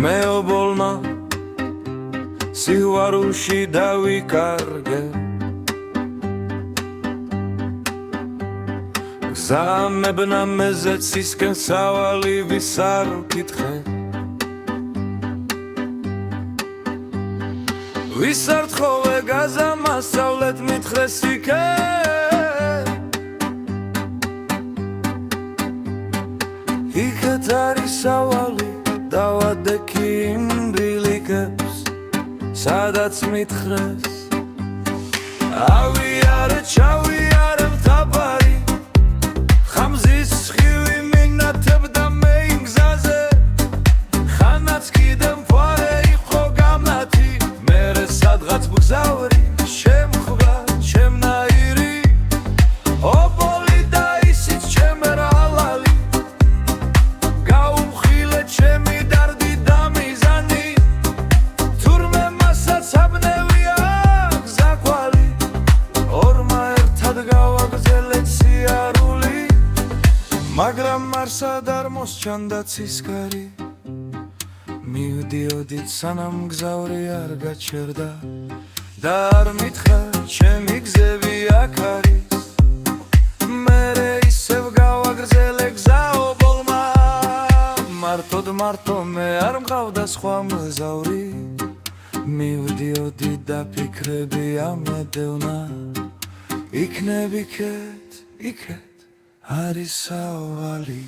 მეობოლმა სიყვარულში დავიკარგე გზამებნა მეზეც ისკენ სავალი ვის არ ვკითხე ვის არ თხოვე გაზამასწავლეთ მითხრეს იქე იქეთ არის სავალი დავადექი იმ ბილიკებს სადაც მითხრეს ავიარე ჩავიარე მთავარი ხამზის სხივი მინათებდა მე იმ გზაზე ხანაც კიდე მფარე იყო გამნათი მერე სადღაც მგზავრი შემხვდა ჩემნაირი ობოლი და ისიც ჩემრალალი გაუმხილე ჩემი დარდი და მიზანი თურმე მასაც აბნევია გზაკვალი ორმა ერთად გავაგრძელეთ სიარული მაგრამ არსად არ მოსჩანდა ცისკარი მივდიოდით სანამ გზავრი არ გაჩერდა და არ მითხრა ჩემი გზები აქ არის მერე ისევ გავაგრძელე გზაობოლმა მარტო მე არ მყავდა სხვა მგზავრი მივდიოდი და ფიქრები ამედევნა იქნებ იქეთ არის სავალი